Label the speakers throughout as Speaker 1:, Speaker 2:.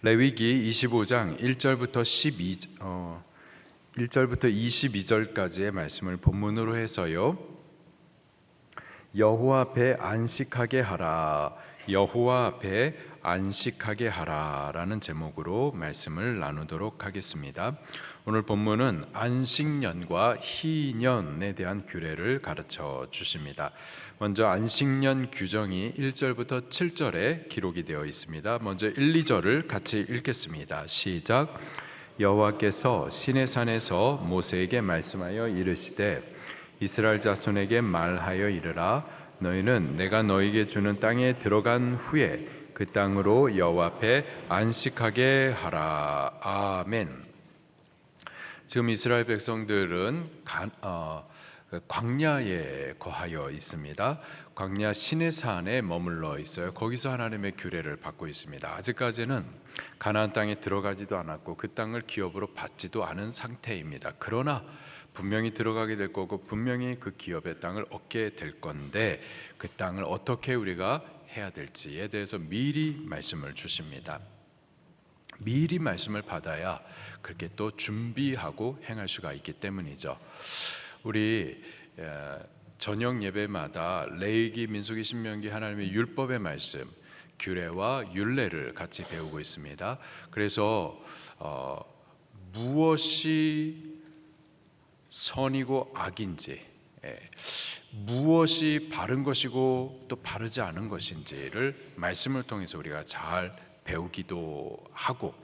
Speaker 1: 레위기 25장 1절부터 22절까지의 말씀을 본문으로 해서요. 여호와 앞에 안식하게 하라, 여호와 앞에 안식하게 하라 라는 제목으로 말씀을 나누도록 하겠습니다. 오늘 본문은 안식년과 희년에 대한 규례를 가르쳐 주십니다. 먼저 안식년 규정이 1절부터 7절에 기록이 되어 있습니다. 먼저 1, 2절을 같이 읽겠습니다. 시작. 여호와께서 시내산에서 모세에게 말씀하여 이르시되 이스라엘 자손에게 말하여 이르라. 너희는 내가 너희에게 주는 땅에 들어간 후에 그 땅으로 여호와 앞에 안식하게 하라. 아멘. 지금 이스라엘 백성들은 광야에 거하여 있습니다. 광야 시내산에 머물러 있어요. 거기서 하나님의 규례를 받고 있습니다. 아직까지는 가나안 땅에 들어가지도 않았고 그 땅을 기업으로 받지도 않은 상태입니다. 그러나 분명히 들어가게 될 거고 분명히 그 기업의 땅을 얻게 될 건데 그 땅을 어떻게 우리가 해야 될지에 대해서 미리 말씀을 주십니다. 미리 말씀을 받아야 그렇게 또 준비하고 행할 수가 있기 때문이죠. 우리 저녁 예배마다 레위기, 민수기, 신명기 하나님의 율법의 말씀, 규례와 율례를 같이 배우고 있습니다. 그래서 무엇이 선이고 악인지, 무엇이 바른 것이고 또 바르지 않은 것인지를 말씀을 통해서 우리가 잘 배우기도 하고,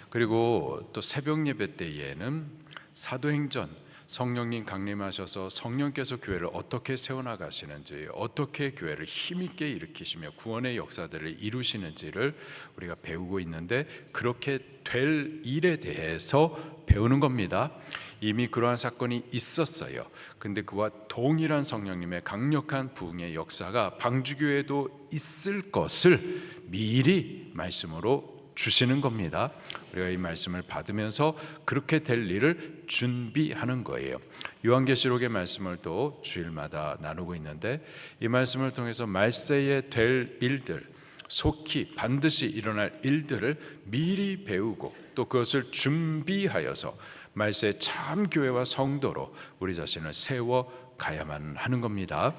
Speaker 1: 그리고 또 새벽 예배 때에는 사도행전 성령님 강림하셔서 성령께서 교회를 어떻게 세워나가시는지, 어떻게 교회를 힘있게 일으키시며 구원의 역사들을 이루시는지를 우리가 배우고 있는데, 그렇게 될 일에 대해서 배우는 겁니다. 이미 그러한 사건이 있었어요. 근데 그와 동일한 성령님의 강력한 부흥의 역사가 방주교회에도 있을 것을 미리 말씀으로 주시는 겁니다. 우리가 이 말씀을 받으면서 그렇게 될 일을 준비하는 거예요. 요한계시록의 말씀을 또 주일마다 나누고 있는데, 이 말씀을 통해서 말세에 될 일들, 속히 반드시 일어날 일들을 미리 배우고 또 그것을 준비하여서 말세 참 교회와 성도로 우리 자신을 세워 가야만 하는 겁니다.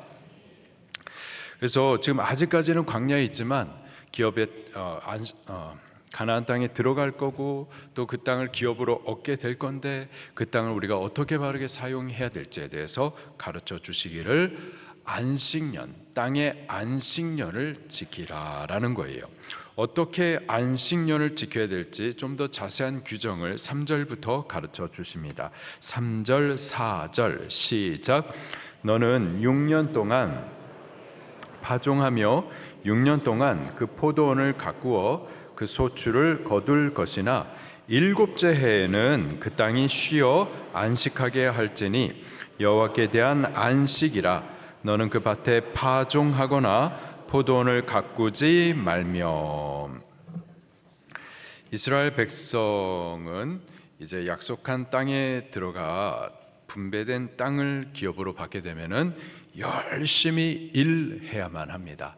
Speaker 1: 그래서 지금 아직까지는 광야에 있지만 기업에 가나안 땅에 들어갈 거고 또 그 땅을 기업으로 얻게 될 건데, 그 땅을 우리가 어떻게 바르게 사용해야 될지에 대해서 가르쳐 주시기를 안식년, 땅의 안식년을 지키라라는 거예요. 어떻게 안식년을 지켜야 될지 좀 더 자세한 규정을 3절부터 가르쳐 주십니다. 3절, 4절 시작. 너는 6년 동안 파종하며 6년 동안 그 포도원을 가꾸어 그 소출을 거둘 것이나 7째 해에는 그 땅이 쉬어 안식하게 할지니 여호와께 대한 안식이라. 너는 그 밭에 파종하거나 포도원을 가꾸지 말며. 이스라엘 백성은 이제 약속한 땅에 들어가 분배된 땅을 기업으로 받게 되면은 열심히 일해야만 합니다.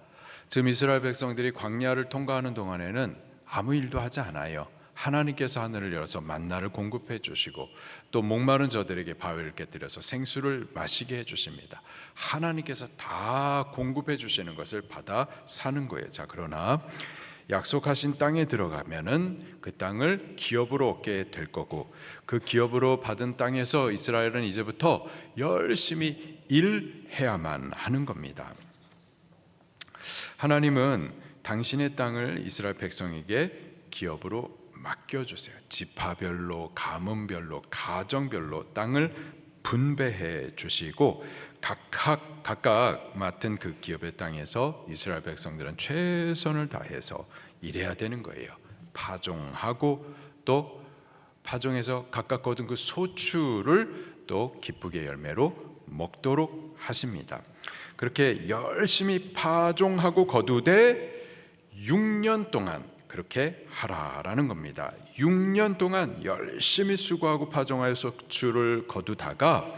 Speaker 1: 지금 이스라엘 백성들이 광야를 통과하는 동안에는 아무 일도 하지 않아요. 하나님께서 하늘을 열어서 만나를 공급해 주시고 또 목마른 저들에게 바위를 깨뜨려서 생수를 마시게 해 주십니다. 하나님께서 다 공급해 주시는 것을 받아 사는 거예요. 자, 그러나 약속하신 땅에 들어가면은 그 땅을 기업으로 얻게 될 거고, 그 기업으로 받은 땅에서 이스라엘은 이제부터 열심히 일해야만 하는 겁니다. 하나님은 당신의 땅을 이스라엘 백성에게 기업으로 맡겨주세요. 지파별로, 가문별로, 가정별로 땅을 분배해 주시고 각각 맡은 그 기업의 땅에서 이스라엘 백성들은 최선을 다해서 일해야 되는 거예요. 파종하고 또 파종해서 각각 거둔 그 소출을 또 기쁘게 열매로 먹도록 하십니다. 그렇게 열심히 파종하고 거두되 6년 동안 그렇게 하라라는 겁니다. 6년 동안 열심히 수고하고 파종하여 소출을 거두다가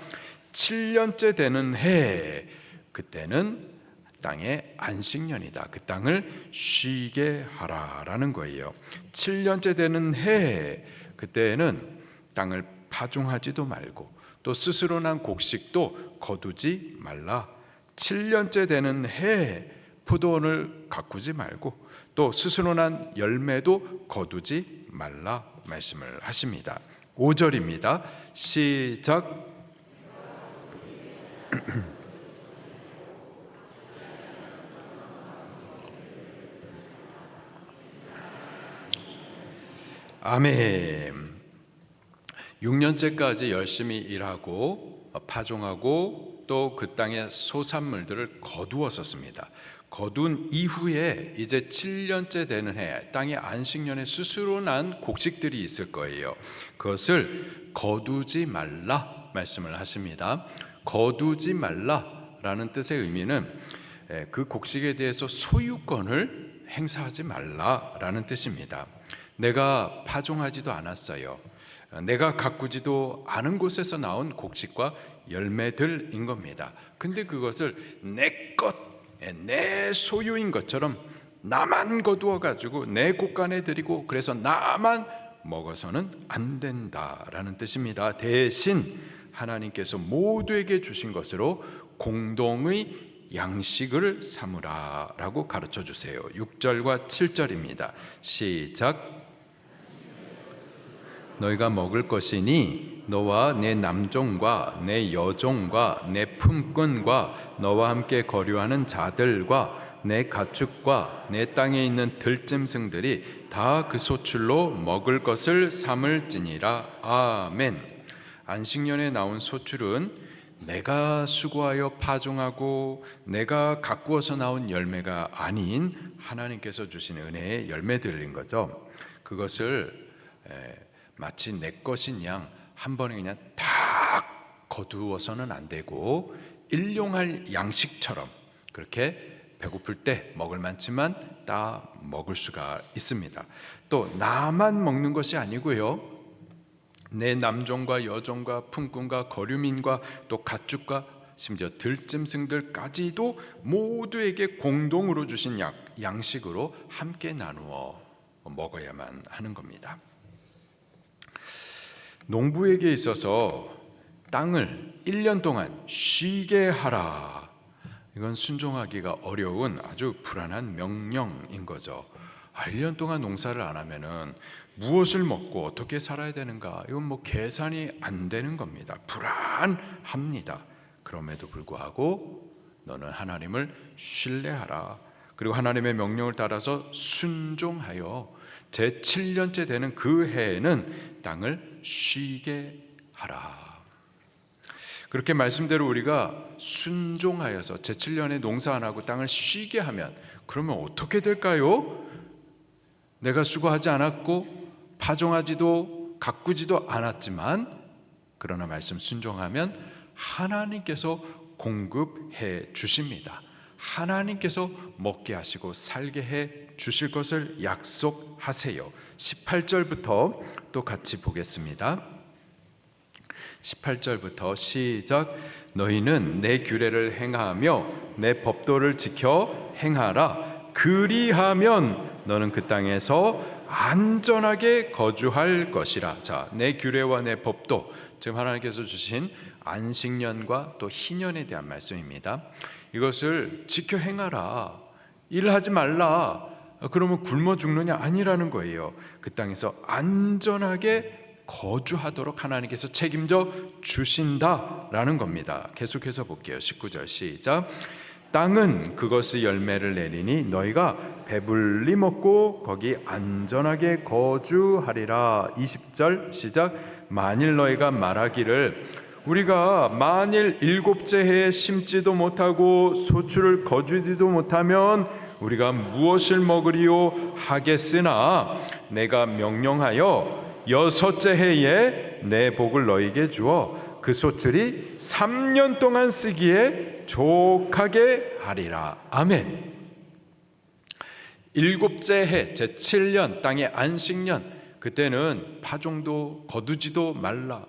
Speaker 1: 7년째 되는 해, 그때는 땅의 안식년이다. 그 땅을 쉬게 하라라는 거예요. 7년째 되는 해에 그때에는 땅을 파종하지도 말고 또 스스로 난 곡식도 거두지 말라. 7년째 되는 해에 포도원을 가꾸지 말고 또 스스로 난 열매도 거두지 말라 말씀을 하십니다. 5절입니다. 시작. 아멘. 6년째까지 열심히 일하고 파종하고 또 그 땅의 소산물들을 거두었었습니다. 거둔 이후에 이제 7년째 되는 해 땅의 안식년에 스스로 난 곡식들이 있을 거예요. 그것을 거두지 말라 말씀을 하십니다. 거두지 말라라는 뜻의 의미는 그 곡식에 대해서 소유권을 행사하지 말라라는 뜻입니다. 내가 파종하지도 않았어요. 내가 가꾸지도 않은 곳에서 나온 곡식과 열매들인 겁니다. 근데 그것을 내 것, 내 소유인 것처럼 나만 거두어 가지고 내 곳간에 드리고 그래서 나만 먹어서는 안 된다라는 뜻입니다. 대신 하나님께서 모두에게 주신 것으로 공동의 양식을 삼으라라고 가르쳐 주세요. 6절과 7절입니다. 시작. 너희가 먹을 것이니 너와 내 남종과 내 여종과 내 품꾼과 너와 함께 거류하는 자들과 내 가축과 내 땅에 있는 들짐승들이 다 그 소출로 먹을 것을 삼을지니라. 아멘. 안식년에 나온 소출은 내가 수고하여 파종하고 내가 가꾸어서 나온 열매가 아닌 하나님께서 주신 은혜의 열매들인 거죠. 그것을 마치 내 것인 양 한 번에 그냥 다 거두어서는 안 되고 일용할 양식처럼 그렇게 배고플 때 먹을 만치만 다 먹을 수가 있습니다. 또 나만 먹는 것이 아니고요, 내 남종과 여종과 품꾼과 거류민과 또 가축과 심지어 들짐승들까지도 모두에게 공동으로 주신 양식으로 함께 나누어 먹어야만 하는 겁니다. 농부에게 있어서 땅을 1년 동안 쉬게 하라, 이건 순종하기가 어려운 아주 불안한 명령인 거죠. 1년 동안 농사를 안 하면은 무엇을 먹고 어떻게 살아야 되는가, 이건 뭐 계산이 안 되는 겁니다. 불안합니다. 그럼에도 불구하고 너는 하나님을 신뢰하라. 그리고 하나님의 명령을 따라서 순종하여 제 7년째 되는 그 해에는 땅을 쉬게 하라. 그렇게 말씀대로 우리가 순종하여서 제 7년에 농사 안 하고 땅을 쉬게 하면 그러면 어떻게 될까요? 내가 수고하지 않았고 파종하지도 가꾸지도 않았지만 그러나 말씀 순종하면 하나님께서 공급해 주십니다. 하나님께서 먹게 하시고 살게 해 주실 것을 약속하세요. 18절부터 또 같이 보겠습니다. 18절부터 시작. 너희는 내 규례를 행하며 내 법도를 지켜 행하라. 그리하면 너는 그 땅에서 안전하게 거주할 것이라. 자, 내 규례와 내 법도, 지금 하나님께서 주신 안식년과 또 희년에 대한 말씀입니다. 이것을 지켜 행하라. 일하지 말라. 그러면 굶어 죽느냐? 아니라는 거예요. 그 땅에서 안전하게 거주하도록 하나님께서 책임져 주신다라는 겁니다. 계속해서 볼게요. 19절 시작. 땅은 그것의 열매를 내리니 너희가 배불리 먹고 거기 안전하게 거주하리라. 20절 시작. 만일 너희가 말하기를 우리가 만일 7째 해에 심지도 못하고 소출을 거두지도 못하면 우리가 무엇을 먹으리요 하겠으나 내가 명령하여 6째 해에 내 복을 너희에게 주어 그 소출이 3년 동안 쓰기에 족하게 하리라. 아멘. 7째 해 제7년 땅의 안식년, 그때는 파종도 거두지도 말라,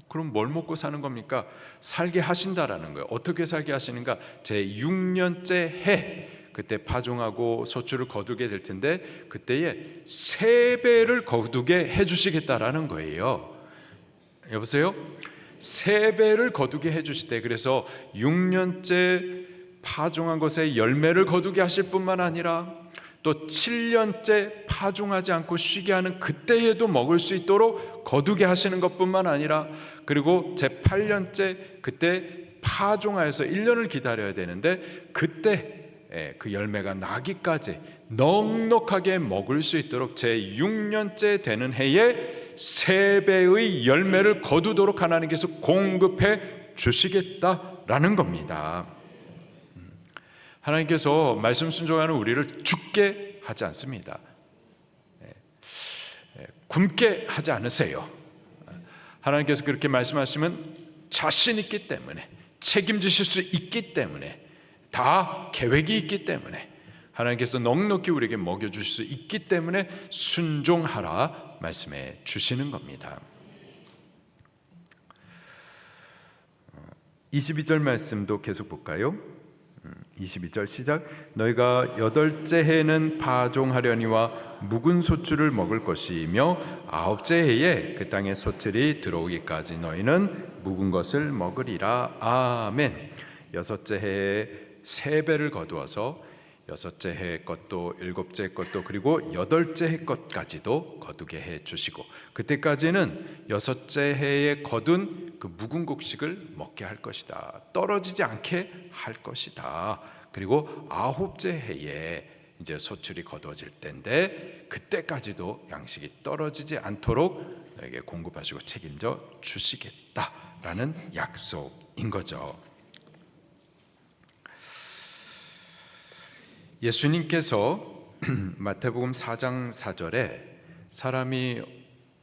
Speaker 1: 그럼 뭘 먹고 사는 겁니까? 살게 하신다라는 거예요. 어떻게 살게 하시는가? 제 6년째 해 그때 파종하고 소출을 거두게 될 텐데 그때에 3배를 거두게 해주시겠다라는 거예요. 여보세요? 3배를 거두게 해주시대. 그래서 6년째 파종한 것에 열매를 거두게 하실 뿐만 아니라 또 7년째 파종하지 않고 쉬게 하는 그때에도 먹을 수 있도록 거두게 하시는 것뿐만 아니라 그리고 제 8년째 그때 파종하여서 1년을 기다려야 되는데 그때 그 열매가 나기까지 넉넉하게 먹을 수 있도록 제 6년째 되는 해에 3배의 열매를 거두도록 하나님께서 공급해 주시겠다라는 겁니다. 하나님께서 말씀 순종하는 우리를 죽게 하지 않습니다. 굶게 하지 않으세요. 하나님께서 그렇게 말씀하시면 자신 있기 때문에, 책임지실 수 있기 때문에, 다 계획이 있기 때문에, 하나님께서 넉넉히 우리에게 먹여주실 수 있기 때문에 순종하라 말씀해 주시는 겁니다. 22절 말씀도 계속 볼까요? 22절 시작. 너희가 8째 해에는 파종하려니와 묵은 소출을 먹을 것이며 9째 해에 그 땅에 소출이 들어오기까지 너희는 묵은 것을 먹으리라. 아멘. 6째 해에 3배를 거두어서 6째 해 것도 7째 것도 그리고 8째 해 것까지도 거두게 해 주시고 그때까지는 6째 해에 거둔 그 묵은 곡식을 먹게 할 것이다. 떨어지지 않게 할 것이다. 그리고 9째 해에 이제 소출이 거두어질 때인데 그때까지도 양식이 떨어지지 않도록 너에게 공급하시고 책임져 주시겠다라는 약속인 거죠. 예수님께서 마태복음 4장 4절에 사람이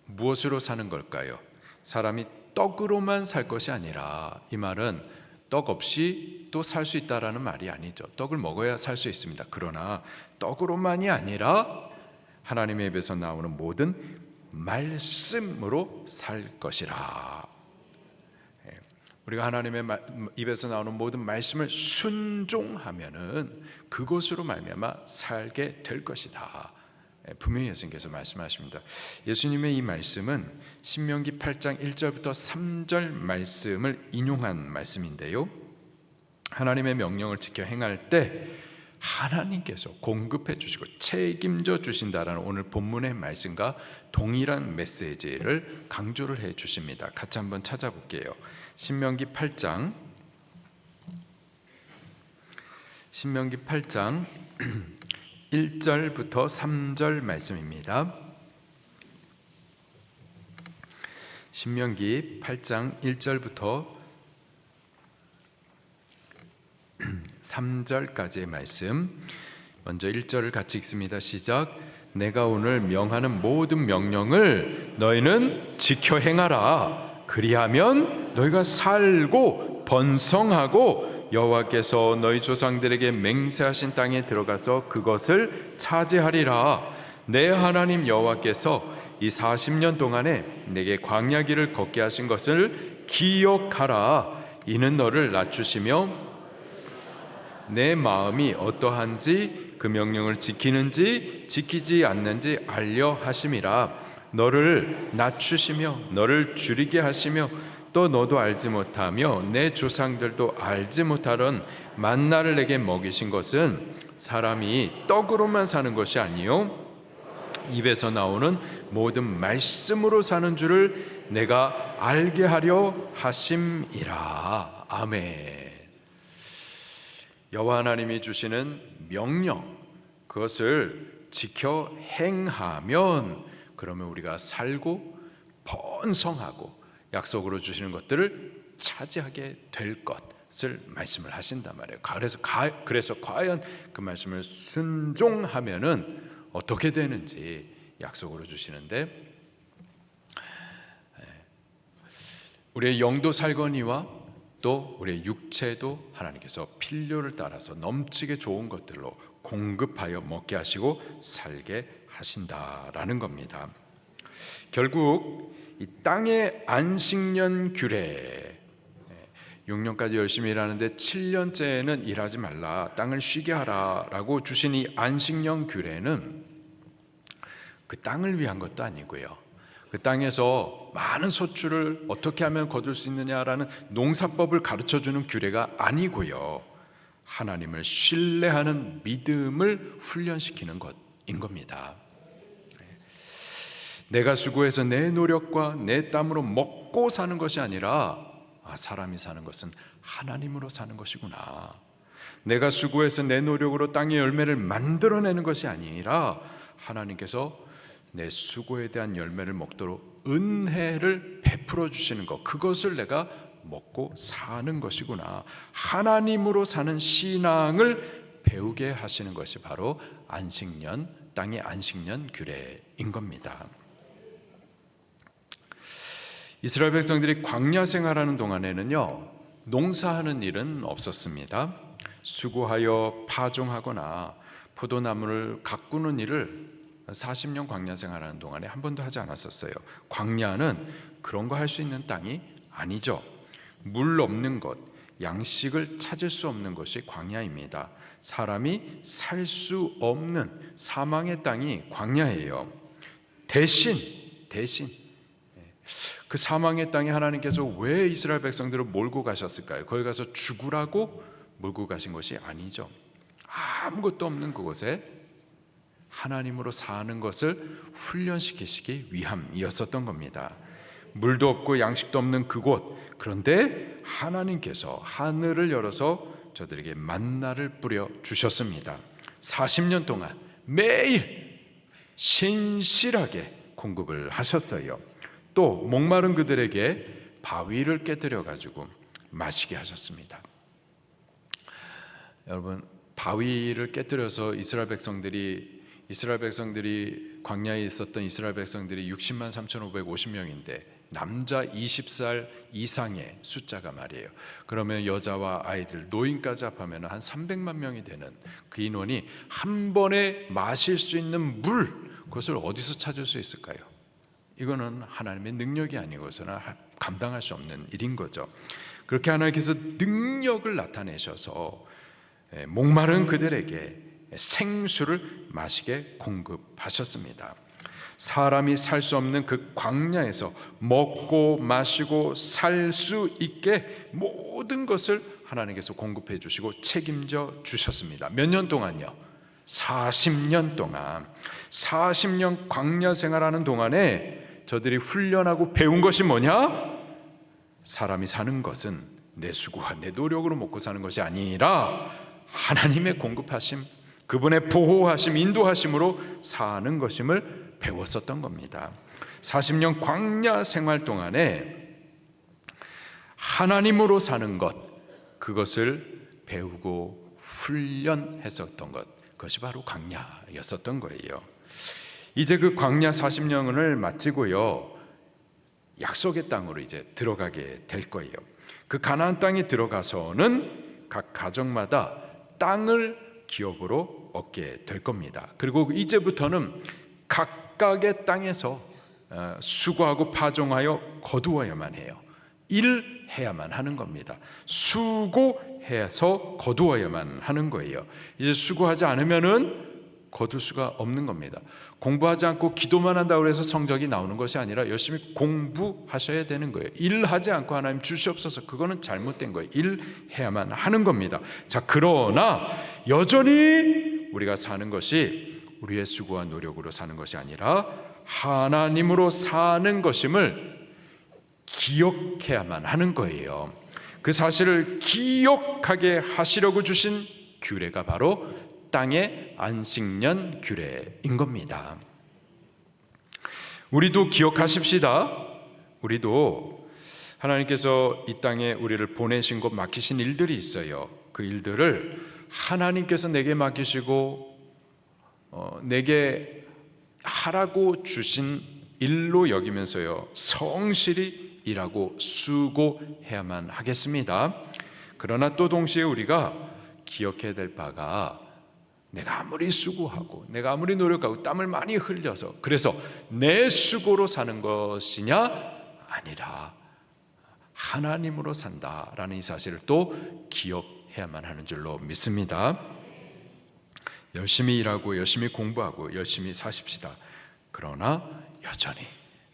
Speaker 1: 무엇으로 사는 걸까요? 사람이 떡으로만 살 것이 아니라, 이 말은 떡 없이 또 살 수 있다라는 말이 아니죠. 떡을 먹어야 살 수 있습니다. 그러나 떡으로만이 아니라 하나님의 입에서 나오는 모든 말씀으로 살 것이라. 우리가 하나님의 입에서 나오는 모든 말씀을 순종하면은 그것으로 말미암아 살게 될 것이다. 분명히 예수님께서 말씀하십니다. 예수님의 이 말씀은 신명기 8장 1절부터 3절 말씀을 인용한 말씀인데요, 하나님의 명령을 지켜 행할 때 하나님께서 공급해 주시고 책임져 주신다라는 오늘 본문의 말씀과 동일한 메시지를 강조를 해 주십니다. 같이 한번 찾아볼게요. 신명기 8장 1절부터 3절 말씀입니다. 신명기 8장 1절부터 3절까지의 말씀. 먼저 1절을 같이 읽습니다. 시작. 내가 오늘 명하는 모든 명령을 너희는 지켜 행하라. 그리하면 너희가 살고 번성하고 여호와께서 너희 조상들에게 맹세하신 땅에 들어가서 그것을 차지하리라. 내 하나님 여호와께서 이 40년 동안에 내게 광야길을 걷게 하신 것을 기억하라. 이는 너를 낮추시며 내 마음이 어떠한지 그 명령을 지키는지 지키지 않는지 알려 하심이라. 너를 낮추시며 너를 줄이게 하시며 또 너도 알지 못하며 내 조상들도 알지 못하던 만나를 내게 먹이신 것은 사람이 떡으로만 사는 것이 아니요 입에서 나오는 모든 말씀으로 사는 줄을 내가 알게 하려 하심이라. 아멘. 여호와 하나님이 주시는 명령, 그것을 지켜 행하면 그러면 우리가 살고 번성하고 약속으로 주시는 것들을 차지하게 될 것을 말씀을 하신단 말이에요. 그래서 과연 그 말씀을 순종하면은 어떻게 되는지 약속으로 주시는데, 우리의 영도 살거니와 또 우리의 육체도 하나님께서 필요를 따라서 넘치게 좋은 것들로 공급하여 먹게 하시고 살게 하신다라는 겁니다. 결국 이 땅의 안식년 규례, 6년까지 열심히 일하는데 7년째는 일하지 말라, 땅을 쉬게 하라라고 주신 이 안식년 규례는 그 땅을 위한 것도 아니고요, 그 땅에서 많은 소출을 어떻게 하면 거둘 수 있느냐라는 농사법을 가르쳐주는 규례가 아니고요, 하나님을 신뢰하는 믿음을 훈련시키는 것인 겁니다. 내가 수고해서 내 노력과 내 땀으로 먹고 사는 것이 아니라 사람이 사는 것은 하나님으로 사는 것이구나. 내가 수고해서 내 노력으로 땅의 열매를 만들어내는 것이 아니라 하나님께서 내 수고에 대한 열매를 먹도록 은혜를 베풀어 주시는 것, 그것을 내가 먹고 사는 것이구나. 하나님으로 사는 신앙을 배우게 하시는 것이 바로 안식년, 땅의 안식년 규례인 겁니다. 이스라엘 백성들이 광야 생활하는 동안에는요, 농사하는 일은 없었습니다. 수고하여 파종하거나 포도나무를 가꾸는 일을 40년 광야 생활하는 동안에 한 번도 하지 않았었어요. 광야는 그런 거 할 수 있는 땅이 아니죠. 물 없는 것, 양식을 찾을 수 없는 것이 광야입니다. 사람이 살 수 없는 사망의 땅이 광야예요. 대신 그 사망의 땅에 하나님께서 왜 이스라엘 백성들을 몰고 가셨을까요? 거기 가서 죽으라고 몰고 가신 것이 아니죠. 아무것도 없는 그곳에 하나님으로 사는 것을 훈련시키시기 위함이었었던 겁니다. 물도 없고 양식도 없는 그곳, 그런데 하나님께서 하늘을 열어서 저들에게 만나를 뿌려 주셨습니다. 40년 동안 매일 신실하게 공급을 하셨어요. 또 목마른 그들에게 바위를 깨뜨려 가지고 마시게 하셨습니다. 여러분, 바위를 깨뜨려서 이스라엘 백성들이 광야에 있었던 이스라엘 백성들이 60만 3,550명인데 남자 20살 이상의 숫자가 말이에요. 그러면 여자와 아이들, 노인까지 합하면 한 300만 명이 되는 그 인원이 한 번에 마실 수 있는 물, 그것을 어디서 찾을 수 있을까요? 이거는 하나님의 능력이 아니고서는 감당할 수 없는 일인 거죠. 그렇게 하나님께서 능력을 나타내셔서 목마른 그들에게 생수를 마시게 공급하셨습니다. 사람이 살 수 없는 그 광야에서 먹고 마시고 살 수 있게 모든 것을 하나님께서 공급해 주시고 책임져 주셨습니다. 몇 년 동안요? 40년 동안. 40년 광야 생활하는 동안에 저들이 훈련하고 배운 것이 뭐냐? 사람이 사는 것은 내 수고와 내 노력으로 먹고 사는 것이 아니라 하나님의 공급하심, 그분의 보호하심, 인도하심으로 사는 것임을 배웠었던 겁니다. 40년 광야 생활 동안에 하나님으로 사는 것, 그것을 배우고 훈련했었던 것, 그것이 바로 광야였었던 거예요. 이제 그 광야 40년을 마치고요, 약속의 땅으로 이제 들어가게 될 거예요. 그 가나안 땅에 들어가서는 각 가정마다 땅을 기업으로 얻게 될 겁니다. 그리고 이제부터는 각각의 땅에서 수고하고 파종하여 거두어야만 해요. 일해야만 하는 겁니다. 수고해서 거두어야만 하는 거예요. 이제 수고하지 않으면은 거둘 수가 없는 겁니다. 공부하지 않고 기도만 한다고 해서 성적이 나오는 것이 아니라 열심히 공부하셔야 되는 거예요. 일하지 않고 하나님 주시옵소서, 그거는 잘못된 거예요. 일해야만 하는 겁니다. 자, 그러나 여전히 우리가 사는 것이 우리의 수고와 노력으로 사는 것이 아니라 하나님으로 사는 것임을 기억해야만 하는 거예요. 그 사실을 기억하게 하시려고 주신 규례가 바로 땅의 안식년 규례인 겁니다. 우리도 기억하십시다. 우리도 하나님께서 이 땅에 우리를 보내신 곳, 맡기신 일들이 있어요. 그 일들을 하나님께서 내게 맡기시고 내게 하라고 주신 일로 여기면서요, 성실히 일하고 수고해야만 하겠습니다. 그러나 또 동시에 우리가 기억해야 될 바가 내가 아무리 수고하고 내가 아무리 노력하고 땀을 많이 흘려서 그래서 내 수고로 사는 것이냐? 아니라 하나님으로 산다라는 이 사실을 또 기억해야만 하는 줄로 믿습니다. 열심히 일하고 열심히 공부하고 열심히 사십시다. 그러나 여전히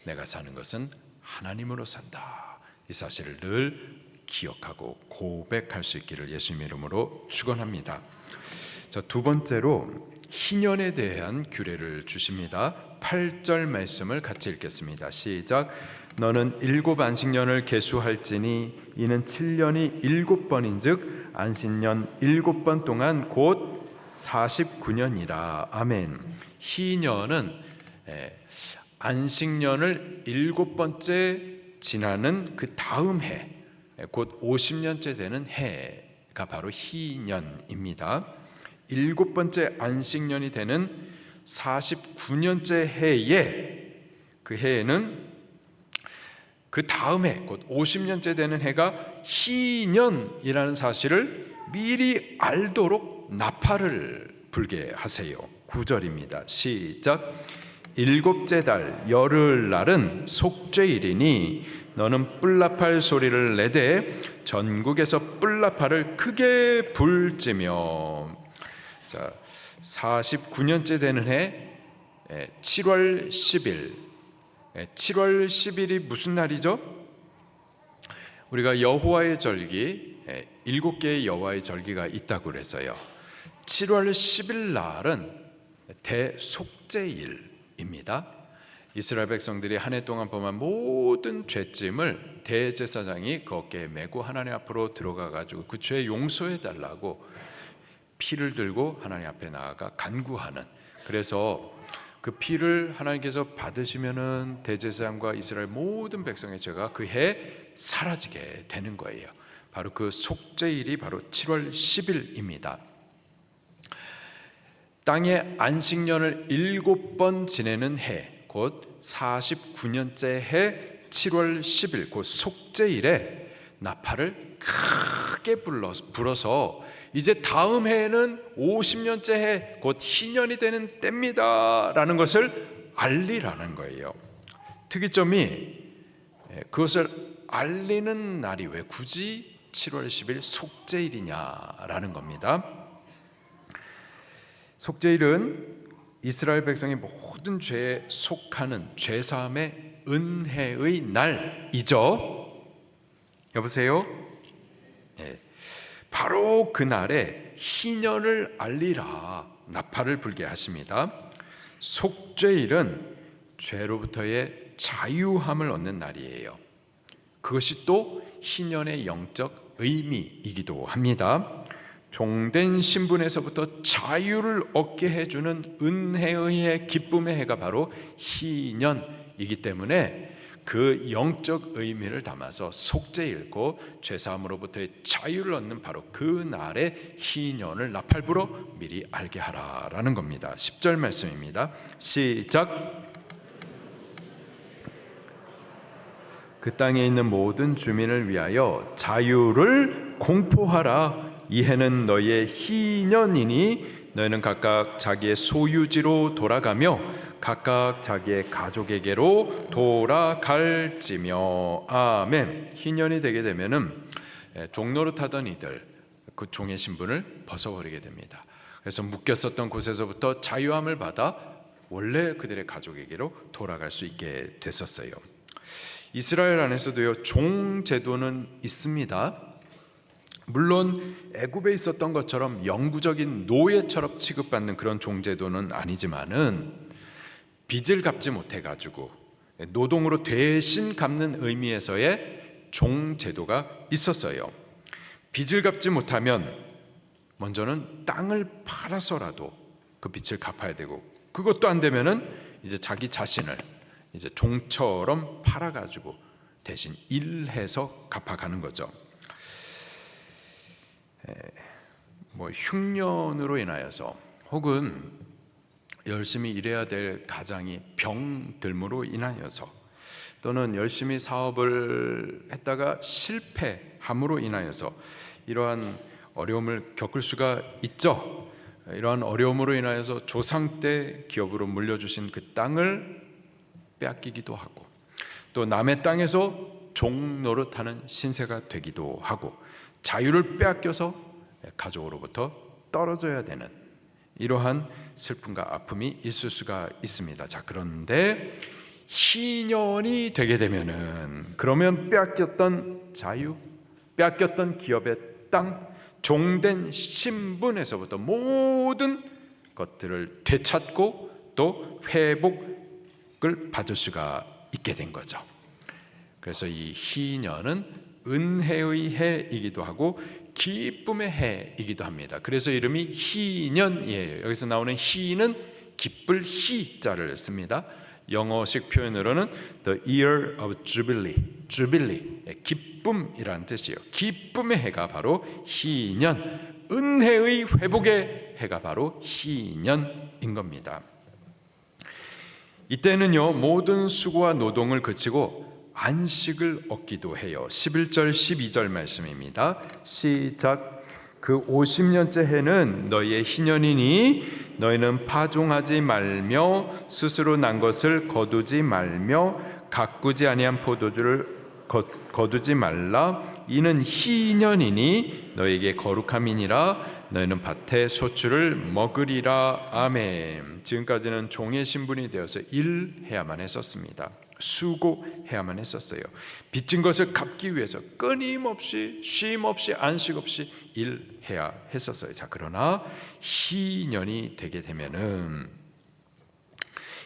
Speaker 1: 내가 사는 것은 하나님으로 산다. 이 사실을 늘 기억하고 고백할 수 있기를 예수님의 이름으로 축원합니다. 자, 두 번째로 희년에 대한 규례를 주십니다. 8절 말씀을 같이 읽겠습니다. 시작. 너는 7 안식년을 계수할지니 이는 7년이 7번인즉 안식년 7번 동안 곧 49년이라. 아멘. 희년은 안식년을 7번째 지나는 그 다음 해, 곧 50년째 되는 해가 바로 희년입니다. 7번째 안식년이 되는 49년째 해에, 그 해에는 그 다음 해, 곧 50년째 되는 해가 희년이라는 사실을 미리 알도록 나팔을 불게 하세요. 9절입니다. 시작. 7째 달 열흘날은 속죄일이니 너는 뿔나팔 소리를 내되 전국에서 뿔나팔을 크게 불지며. 자, 49년째 되는 해 7월 10일. 7월 10일이 무슨 날이죠? 우리가 여호와의 절기 7개의 여호와의 절기가 있다고 그래서요. 7월 10일 날은 대속죄일입니다. 이스라엘 백성들이 한 해 동안 범한 모든 죄짐을 대제사장이 그 어깨에 메고 하나님 앞으로 들어가 가지고 그 죄 용서해 달라고 피를 들고 하나님 앞에 나아가 간구하는, 그래서 그 피를 하나님께서 받으시면은 대제사장과 이스라엘 모든 백성의 죄가 그 해에 사라지게 되는 거예요. 바로 그 속죄일이 바로 7월 10일입니다. 땅의 안식년을 7번 지내는 해, 곧 49년째 해 7월 10일 곧 속죄일에 나팔을 크게 불어서 이제 다음 해에는 50년째 해, 곧 희년이 되는 때입니다 라는 것을 알리라는 거예요. 특이점이 그것을 알리는 날이 왜 굳이 7월 10일 속죄일이냐라는 겁니다. 속죄일은 이스라엘 백성이 모든 죄에 속하는 죄사함의 은혜의 날이죠. 여보세요? 네. 바로 그날에 희년을 알리라 나팔을 불게 하십니다. 속죄일은 죄로부터의 자유함을 얻는 날이에요. 그것이 또 희년의 영적 의미이기도 합니다. 종된 신분에서부터 자유를 얻게 해주는 은혜의 기쁨의 해가 바로 희년이기 때문에 그 영적 의미를 담아서 속죄일고 죄사함으로부터의 자유를 얻는 바로 그 날의 희년을 나팔 불어 미리 알게 하라라는 겁니다. 10절 말씀입니다. 시작. 그 땅에 있는 모든 주민을 위하여 자유를 공포하라. 이 해는 너희의 희년이니 너희는 각각 자기의 소유지로 돌아가며 각각 자기의 가족에게로 돌아갈지며. 아멘. 희년이 되게 되면은 종노릇하던 이들 그 종의 신분을 벗어버리게 됩니다. 그래서 묶였었던 곳에서부터 자유함을 받아 원래 그들의 가족에게로 돌아갈 수 있게 됐었어요. 이스라엘 안에서도요 종 제도는 있습니다. 물론 애굽에 있었던 것처럼 영구적인 노예처럼 취급받는 그런 종제도는 아니지만은 빚을 갚지 못해 가지고 노동으로 대신 갚는 의미에서의 종제도가 있었어요. 빚을 갚지 못하면 먼저는 땅을 팔아서라도 그 빚을 갚아야 되고, 그것도 안 되면은 이제 자기 자신을 이제 종처럼 팔아 가지고 대신 일해서 갚아가는 거죠. 뭐 흉년으로 인하여서 혹은 열심히 일해야 될 가장이 병들므로 인하여서 또는 열심히 사업을 했다가 실패함으로 인하여서 이러한 어려움을 겪을 수가 있죠. 이러한 어려움으로 인하여서 조상 때 기업으로 물려주신 그 땅을 빼앗기기도 하고, 또 남의 땅에서 종 노릇하는 신세가 되기도 하고, 자유를 빼앗겨서 가족으로부터 떨어져야 되는 이러한 슬픔과 아픔이 있을 수가 있습니다. 자, 그런데 희년이 되게 되면은, 그러면 빼앗겼던 자유, 빼앗겼던 기업의 땅, 종된 신분에서부터 모든 것들을 되찾고 또 회복을 받을 수가 있게 된 거죠. 그래서 이 희년은 은혜의 해이기도 하고 기쁨의 해이기도 합니다. 그래서 이름이 희년이에요. 여기서 나오는 희는 기쁠 희자를 씁니다. 영어식 표현으로는 The Year of Jubilee, Jubilee, 기쁨이라는 뜻이에요. 기쁨의 해가 바로 희년, 은혜의 회복의 해가 바로 희년인 겁니다. 이때는요, 모든 수고와 노동을 그치고 안식을 얻기도 해요. 11절 12절 말씀입니다. 시작. 그 50년째 해는 너희의 희년이니 너희는 파종하지 말며 스스로 난 것을 거두지 말며 가꾸지 아니한 포도주를 거두지 말라. 이는 희년이니 너희에게 거룩함이니라. 너희는 밭의 소출을 먹으리라. 아멘. 지금까지는 종의 신분이 되어서 일해야만 했었습니다. 수고해야만 했었어요. 빚진 것을 갚기 위해서 끊임없이 쉼없이 안식 없이 일해야 했었어요. 자, 그러나 희년이 되게 되면은,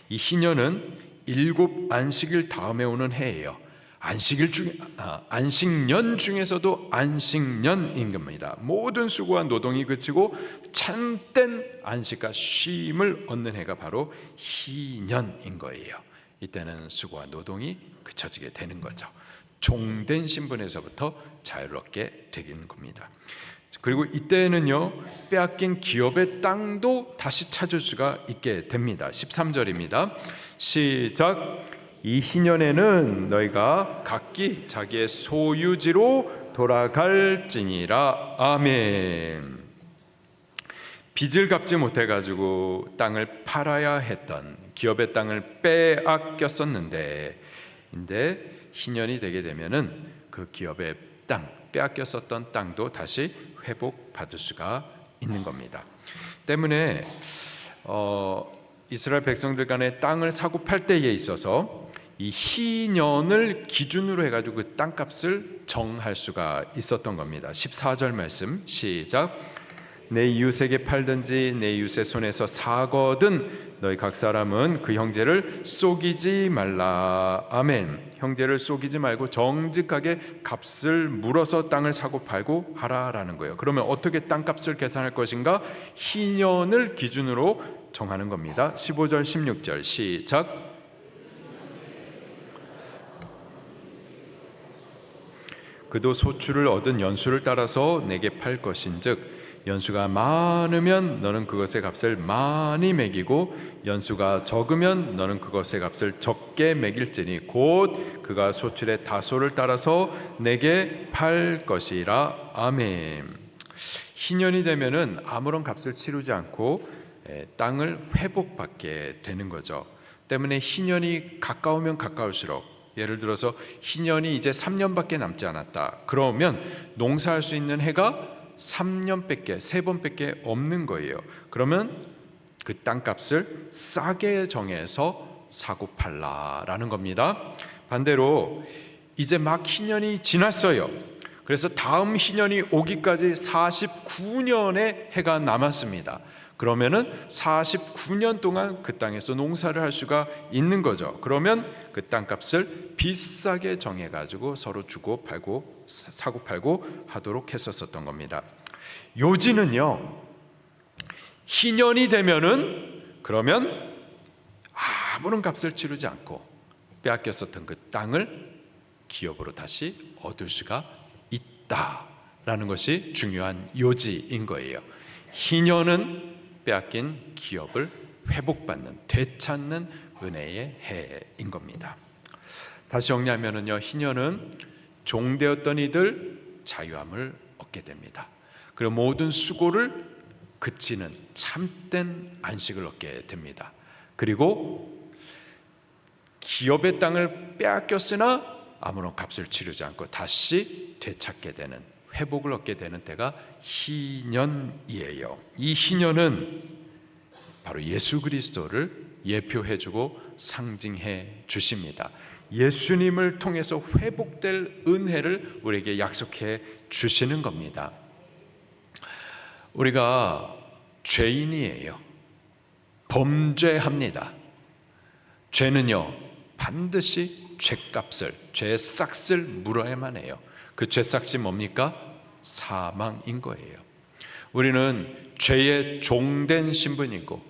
Speaker 1: 이 희년은 7 안식일 다음에 오는 해예요. 안식년 중에서도 안식년인 겁니다. 모든 수고와 노동이 그치고 참된 안식과 쉼을 얻는 해가 바로 희년인 거예요. 이때는 수고와 노동이 그쳐지게 되는 거죠. 종된 신분에서부터 자유를 얻게 되는 겁니다. 그리고 이때는요, 빼앗긴 기업의 땅도 다시 찾을 수가 있게 됩니다. 13절입니다. 시작. 이 희년에는 너희가 각기 자기의 소유지로 돌아갈지니라. 아멘. 빚을 갚지 못해가지고 땅을 팔아야 했던 기업의 땅을 빼앗겼었는데, 근데 희년이 되게 되면은 그 기업의 땅, 빼앗겼었던 땅도 다시 회복받을 수가 있는 겁니다. 때문에 이스라엘 백성들 간에 땅을 사고 팔 때에 있어서 이 희년을 기준으로 해가지고 그 땅값을 정할 수가 있었던 겁니다. 14절 말씀 시작. 내 이웃에게 팔든지 내 이웃의 손에서 사거든 너희 각 사람은 그 형제를 속이지 말라. 아멘. 형제를 속이지 말고 정직하게 값을 물어서 땅을 사고 팔고 하라라는 거예요. 그러면 어떻게 땅값을 계산할 것인가? 희년을 기준으로 정하는 겁니다. 15절 16절 시작. 그도 소출을 얻은 연수를 따라서 내게 팔 것인즉 연수가 많으면 너는 그것의 값을 많이 매기고 연수가 적으면 너는 그것의 값을 적게 매길지니 곧 그가 소출의 다소를 따라서 내게 팔 것이라. 아멘. 희년이 되면은 아무런 값을 치르지 않고 땅을 회복받게 되는 거죠. 때문에 희년이 가까우면 가까울수록, 예를 들어서 희년이 이제 3년밖에 남지 않았다. 그러면 농사할 수 있는 해가 3년밖에 3번밖에 없는 거예요. 그러면 그 땅값을 싸게 정해서 사고 팔라라는 겁니다. 반대로 이제 막 희년이 지났어요. 그래서 다음 희년이 오기까지 49년의 해가 남았습니다. 그러면은 49년 동안 그 땅에서 농사를 할 수가 있는 거죠. 그러면 그 땅값을 비싸게 정해가지고 서로 주고 팔고 사고 팔고 하도록 했었던 겁니다. 요지는요, 희년이 되면은 그러면 아무런 값을 치르지 않고 빼앗겼었던 그 땅을 기업으로 다시 얻을 수가 있다라는 것이 중요한 요지인 거예요. 희년은 빼앗긴 기업을 회복받는, 되찾는 은혜의 해인 겁니다. 다시 정리하면은요, 희년은 종되었던 이들 자유함을 얻게 됩니다. 그리고 모든 수고를 그치는 참된 안식을 얻게 됩니다. 그리고 기업의 땅을 빼앗겼으나 아무런 값을 치르지 않고 다시 되찾게 되는, 회복을 얻게 되는 때가 희년이에요. 이 희년은 바로 예수 그리스도를 예표해주고 상징해 주십니다. 예수님을 통해서 회복될 은혜를 우리에게 약속해 주시는 겁니다. 우리가 죄인이에요. 범죄합니다. 죄는요, 반드시 죄값을, 죄의 싹을 물어야만 해요. 그 죄싹이 뭡니까? 사망인 거예요. 우리는 죄의 종된 신분이고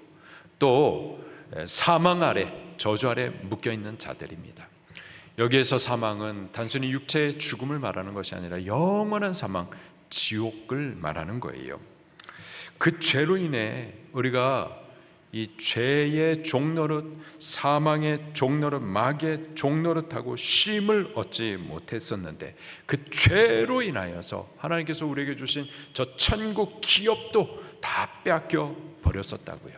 Speaker 1: 또 사망 아래, 저주 아래 묶여있는 자들입니다. 여기에서 사망은 단순히 육체의 죽음을 말하는 것이 아니라 영원한 사망, 지옥을 말하는 거예요. 그 죄로 인해 우리가 이 죄의 종노릇, 사망의 종노릇, 마귀의 종노릇하고 쉼을 얻지 못했었는데 그 죄로 인하여서 하나님께서 우리에게 주신 저 천국 기업도 다 빼앗겨 버렸었다고요.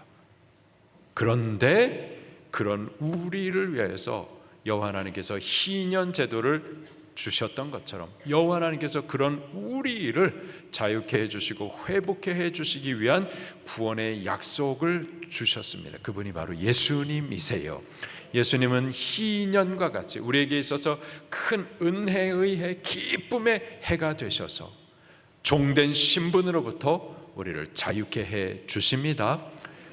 Speaker 1: 그런데 그런 우리를 위해서 여호와 하나님께서 희년 제도를 주셨던 것처럼 여호와 하나님께서 그런 우리를 자유케 해주시고 회복케 해주시기 위한 구원의 약속을 주셨습니다. 그분이 바로 예수님이세요. 예수님은 희년과 같이 우리에게 있어서 큰 은혜의 해, 기쁨의 해가 되셔서 종된 신분으로부터 우리를 자유케 해 주십니다.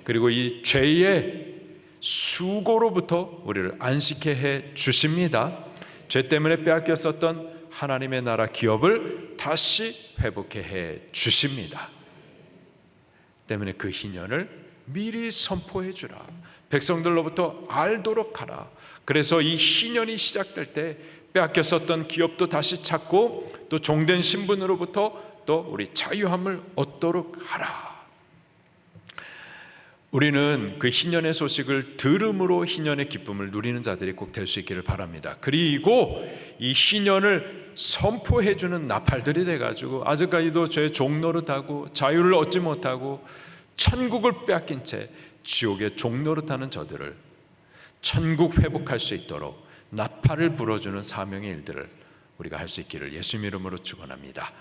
Speaker 1: 그리고 이 죄의 수고로부터 우리를 안식케 해 주십니다. 죄 때문에 빼앗겼었던 하나님의 나라 기업을 다시 회복케 해 주십니다. 때문에 그 희년을 미리 선포해 주라. 백성들로부터 알도록 하라. 그래서 이 희년이 시작될 때 빼앗겼었던 기업도 다시 찾고 또 종된 신분으로부터 또 우리 자유함을 얻도록 하라. 우리는 그 희년의 소식을 들음으로 희년의 기쁨을 누리는 자들이 꼭 될 수 있기를 바랍니다. 그리고 이 희년을 선포해 주는 나팔들이 돼가지고 아직까지도 죄의 종노릇하고 자유를 얻지 못하고 천국을 빼앗긴 채 지옥의 종노릇하는 저들을 천국 회복할 수 있도록 나팔을 불어주는 사명의 일들을 우리가 할 수 있기를 예수님 이름으로 축원합니다.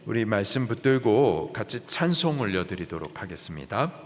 Speaker 1: 우리 말씀 붙들고 같이 찬송 올려드리도록 하겠습니다.